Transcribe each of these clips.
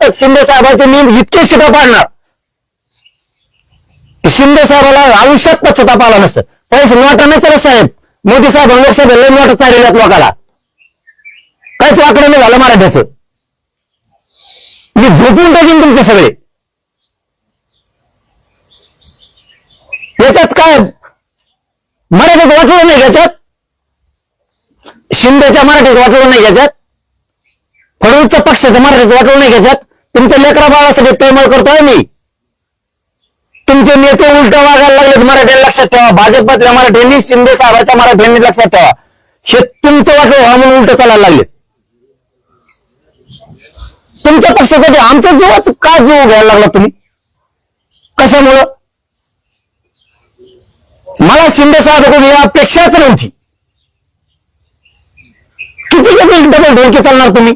महाराष्ट्रात शिंदे साहेबांचे मी इतके शिटा पाडणार, शिंदे साहेबाला आयुष्यात पश्चाताप आला नसतं. पैसे नोटा नाही चालत साहेब, मोदी साहेब लोकसभेला नोटा चाललेल्यात लोकाला, काहीच वाकडं नाही झालं मराठ्याचं. मी झोपून टाकीन तुमचे सगळे. याच्यात काय मराठीत वाटलं नाही, याच्यात शिंदेच्या मराठीत वाटलं नाही, याच्यात फडणवीसच्या पक्षाचं मराठीत वाटलं नाही, याच्यात तुमच्या लेकरा बाळासाठी तळमळ करतोय मी. तुमचे नेते उलट वागायला लागलेत मराठ्यांनी, लक्षात ठेवा. भाजपातल्या मराठ्यांनी, शिंदे साहेबांच्या मराठ्यांनी, लक्षात ठेवा. हे तुमचं वाटलं व्हा म्हणून उलट चालायला लागलेत. तुमच्या पक्षासाठी आमच्या जीवात का जीव घ्यायला लागला तुम्ही, कशामुळं? मला शिंदे साहेबांकडून या अपेक्षाच नव्हती. किती डबल ढोलकी चालणार तुम्ही?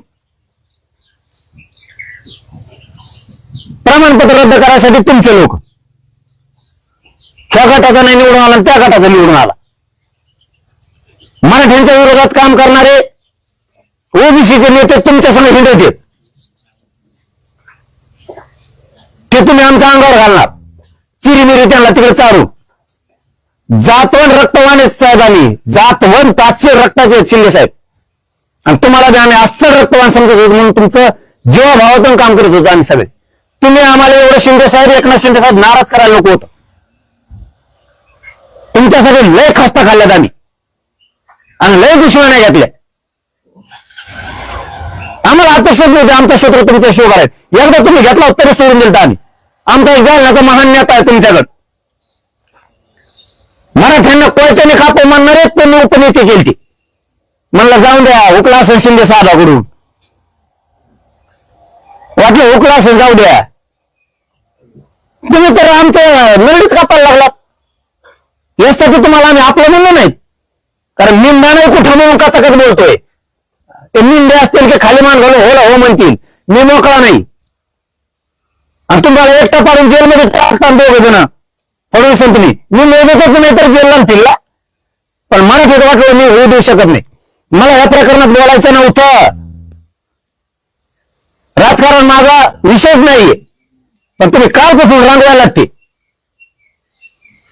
प्रमाणपत्र रद्द करायसाठी तुमचे लोक, त्या गटाचा नाही निवडून आला, त्या गटाचा निवडून आला. मराठ्यांच्या विरोधात काम करणारे ओबीसीचे नेते तुमच्या समोर हिंडत आहेत, ते तुम्ही आमच्या अंगावर घालणार. चिरीमिरी त्यांना तिकडे चारू. जातवन रक्तवान आहेत साहेब, आम्ही जातवन 500 रक्ताचे आहेत शिंदे साहेब, आणि तुम्हाला बी आम्ही अस्सल रक्तवान समजत होतो म्हणून तुमचं जीवाभावातून काम करत होतो आम्ही सगळे. तुम्ही आम्हाला एवढं शिंदे साहेब, एकनाथ शिंदे साहेब नाराज करायला नको होतं. तुमच्यासाठी लय खस्ता खाल्ल्यात आम्ही आणि लय दुश्मन नाही घेतल्या. आम्हाला अपेक्षाच नव्हती आमचं क्षेत्र तुमच्या शोभा आहे. एकदा तुम्ही घेतला तरी सोडून दिलं आम्ही. आमचा एक जालन्याचा महान नेता आहे तुमच्याकडे, मराठ्यांना कोयत्याने खापं मानणारे त्यांनी उपनेते केली. म्हणलं जाऊन द्या, हुकला असेल शिंदे साहेबाकडून, वाटलं हुकला असेल जाऊ द्या. तुम्ही तर आमच्या नरडीत कापायला लागलात. यासाठी तुम्हाला आम्ही आपलं म्हणलं नाही, कारण निंदा नाही कुठं म्हणून कचाकच बोलतोय. ते निंदे असतील की खाली मान घालून होला हो म्हणतील, मी मोकळा नाही. आणि तुम्हाला एकटा पाडून जेलमध्ये टाकतात दोघ जण फडणवीस तुम्ही. मी मोजतच नाही तर जेलला फिरला, पण मराठीत वाटलं मी होऊ देऊ शकत नाही. मला या प्रकरणात बोलायचं नव्हतं. राजकारण माझा विषयच नाहीये, पण तुम्ही कालपासून रांगवायला लागते.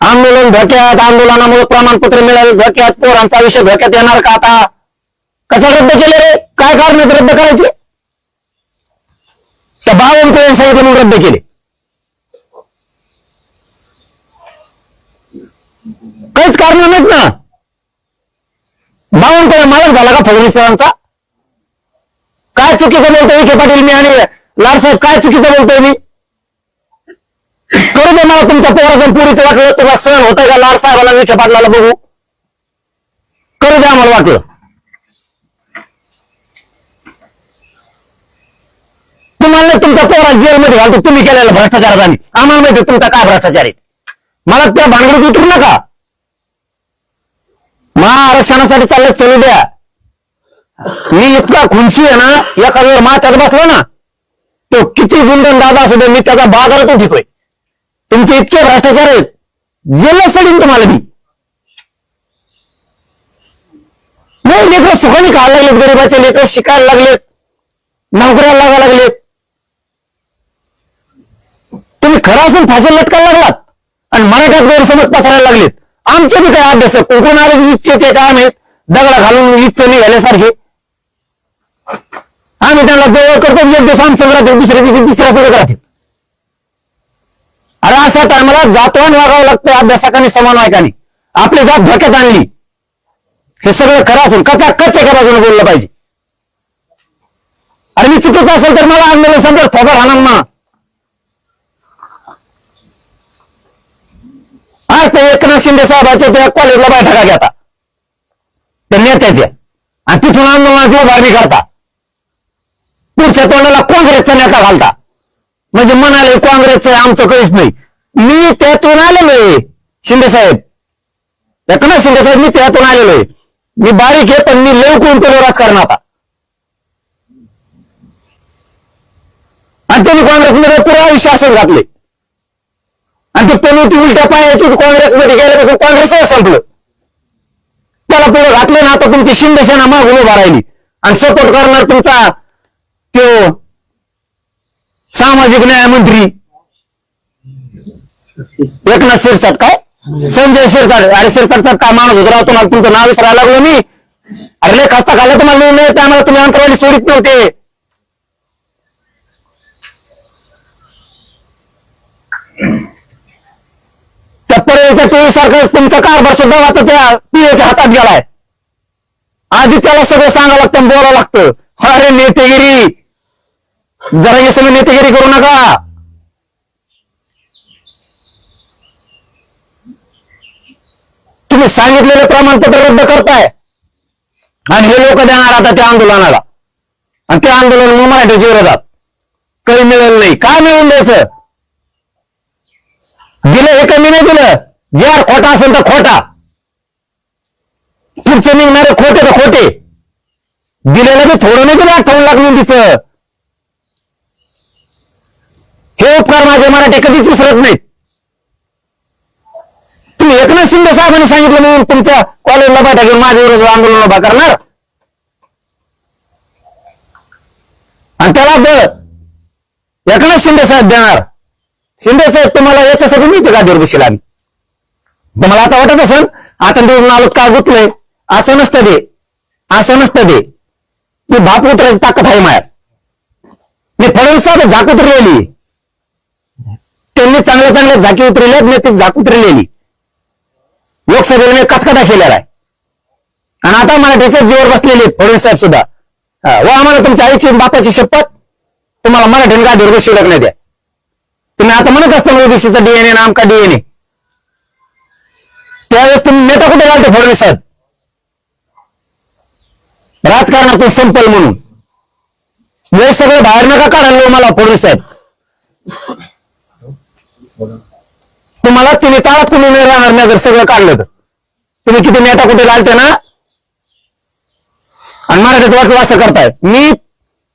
आंदोलन धोक्यात, आंदोलनामुळे प्रमाणपत्र मिळालं धोक्यात, पोरांचा आयुष्य धोक्यात येणार का आता? कसं रद्द केले रे? काय कारण रद्द करायचे? त्या बावनकुळे सांगितलं रद्द केले. काहीच कारण नाहीत ना. बावनकुळे मालक झाला का फडणवीस सरांचा? काय चुकीचं बोलतोय विखे पाटील मी आणि लाडसाहेब, काय चुकीचं बोलतोय मी? करू दे मला तुमच्या पोराचं पुरीचं वाटलं, तेव्हा सहन होतंय का लाडसाहेबाला विखे पाटलाला बघू? करू द्या आम्हाला वाटलं. तुम्हाला तुमच्या पोरा जेलमध्ये घालतो तुम्ही केलेला भ्रष्टाचारात. आम्हाला माहिती तुमचा काय भ्रष्टाचार आहे. मला त्या भानगडीत उतरू नका. महाआरक्षणासाठी चाललं चलू द्या. मी इतका खुनशी आहे ना, एखाद्या मात्यात बसलो ना, तो किती गुंडन दादा असू दे, मी त्याचा बाजारातून ठेवतोय. तुमचे इतके भ्रष्टाचार आहेत, जेलला सोडीन तुम्हाला मी. नाही, लेकर सुखाने खायला लागलेत, गरीबाचे लेकर शिकायला लागलेत, नोकऱ्याला लागायला लागलेत. तुम्ही खरं असून फाशीला लटकायला लागलात आणि मराठ्यात गैरसमज पसरायला लागलेत. आमचे बी काय अभ्यास कुठून आले इच्छे ते काय माहित, दगडा घालून इच्छे निघाल्यासारखे. आम्ही त्यांना जवळ करतो, एक दिवस आमचं राहतील, दुसऱ्या दिवशी दुसऱ्या सगळं राहतील. अरे अशा टायमाला जातवान वागावं लागतं, अभ्यासकांनी समन्वयकांनी. आपली जात धोक्यात आणली, हे सगळं खरं असून कच एका बाजूने बोललं पाहिजे. अरे मी चुकीचं असेल तर मला आंदोलन समजा थोबा राहणार ना. आज ते एकनाथ शिंदे साहेबांच्या त्या कॉलेजला बैठका घेता त्या नेत्याच्या, आणि तिथून आंदोलनाची उभारणी करता. पुढच्या तोंडाला काँग्रेसचा नेता घालता, म्हणजे म्हणाले काँग्रेसचं आमचं काहीच नाही. मी त्यातून आलेलो आहे शिंदे साहेब, एकनाथ शिंदे साहेब, मी त्यातून आलेलो आहे. मी बारीक आहे, पण मी लय कोण केलं राजकारण आता. आणि त्यांनी काँग्रेसमध्ये पुरा आयुष्य असंच घातले, आणि ते पनवती उलट्या पायाची काँग्रेसमध्ये गेल्यापासून काँग्रेसच संपलं. त्याला पुढे घातले ना, आता तुमची शिंदे सेना मागून उभा राहिली आणि सपोर्ट करणार तुमचा तो सामाजिक न्याय मंत्री एकनाथ शिरसाट काय संजय शिरसाट. अरे शिरसाट काय माणूस होतो राव, तुम्हाला तुमचं नाव विसरायला लागलो मी. अरे लय खस्ता खाल्ला तुम्हाला निर्णय, त्यामुळे तुम्ही अंतरावली सोडित नव्हते. त्या परळीच्या टोळीसारखं तुमचा कारभार सुद्धा आता त्या पीएच्या हातात गेलाय. आधी त्याला सगळं सांगावं लागतं, बोलावं लागतं. अरे नेतेगिरी, जरा हे सगळं नेतेगिरी करू नका. तुम्ही सांगितलेले प्रमाणपत्र रद्द करताय आणि हे लोक देणार आता त्या आंदोलनाला, आणि त्या आंदोलन मराठीच्या विरोधात काही मिळेल नाही. काय मिळून द्यायचं? दिलं हे कमी नाही दिलं. जे खोटा असेल तर खोटा, पुढचे निघणारे खोटे तर खोटे. दिलेलं बी थोडं नाही दिलं 58 लाख नोंदीचं. हे उपकार माझे मराठी कधीच विसरत नाहीत. तुम्ही एकनाथ शिंदे साहेबांनी सांगितलं म्हणून तुमच्या कॉलेजला बैठा घेऊन माझ्या विरोधात आंदोलन उभा करणार, आणि त्याला बळ एकनाथ शिंदे साहेब देणार. शिंदे साहेब तुम्हाला याच्यासाठी नाही ते गादीवर बसेल आम्ही. तुम्हाला आता वाटत असेल आता निवडून आलो काय गुतलंय, असं नसतं ते. असं नसतं ते. ती भाप उतरायची ताकद आहे मायात. मी फडणवीस साहेब झाक उतरलेली, त्यांनी चांगल्या चांगल्या झाकी उतरल्या, मी ती झाक उतरलेली. लोकसभेला मी कचकटा केलेला आहे, आणि आता मराठीच्या जीवर बसलेले फडणवीस साहेब सुद्धा. व आम्हाला तुमच्या आईची बापाची शपथ, तुम्हाला मराठीने गादीवर बसू नाही द्या. तुम्ही आता म्हणत असता ओबीसीचा डीएनए ना आमका डीएनए, त्यावेळेस तुम्ही नेता कुठे घालते फडणवीस साहेब? राजकारणातून संपल म्हणून हे सगळं बाहेर नका काढायला मला फडणवीस साहेब. तुम्हाला तुम्ही ताळात कुणी नाही राहणार नाही जर सगळं काढलं तर. तुम्ही किती नेता कुठे घालते ना, आणि मराठीत वाटलं असं करताय.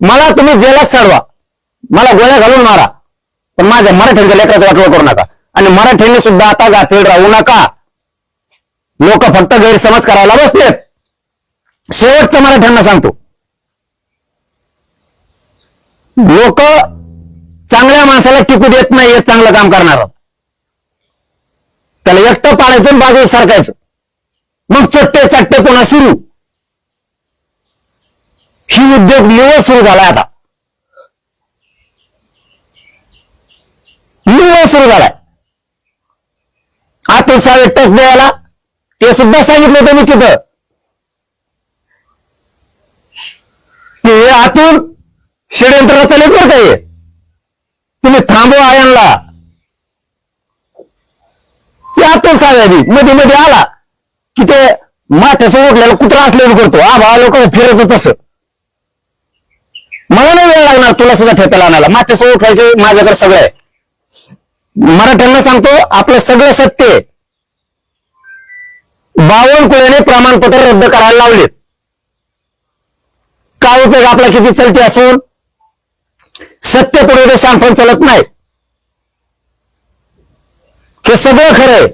मला तुम्ही जेलात चढवा, मला गोळ्या घालून मारा, पण माझ्या मराठ्यांच्या लेकराचं वाटलं करू नका. आणि मराठ्यांनी सुद्धा आता गाफील राहू नका. लोक फक्त गैरसमज करायला बसलेत. शेवटचं मराठ्यांना सांगतो, लोक चांगल्या माणसाला टिकू देत नाही चांगलं काम करणार. त्याला एकटं पाडायचं आणि बाजूला सरकायचं, मग चट्टे चट्टे पुन्हा सुरू. ही उद्योग निवड सुरू झालाय आता, निवड सुरू झालाय. आतून सावे टच द्यायला ते सुद्धा सांगितलं होतं मी तिथं, की हे आतून षडयंत्र रचलेच बरं का हे. तुम्ही थांबवा आयनला. ते आतून साव्याबी मध्ये मध्ये आला की ते माथ्यासमोर उठलेला कुत्रा असलेलं करतो. बा लोक फिरत तसं. मला नाही वेळ लागणार तुला सुद्धा ठेप्याला आणायला. माथ्यासमोर उठायचे माझ्याकडे सगळं आहे. मराठ्यांना सांगतो आपलं सगळं सत्य आहे. बावनकुळेने प्रमाणपत्र रद्द करायला लावलेत. काय उपयोग आपला किती चलते असून सत्य पुढे सांगून चालत नाही. हे सगळं खरंय.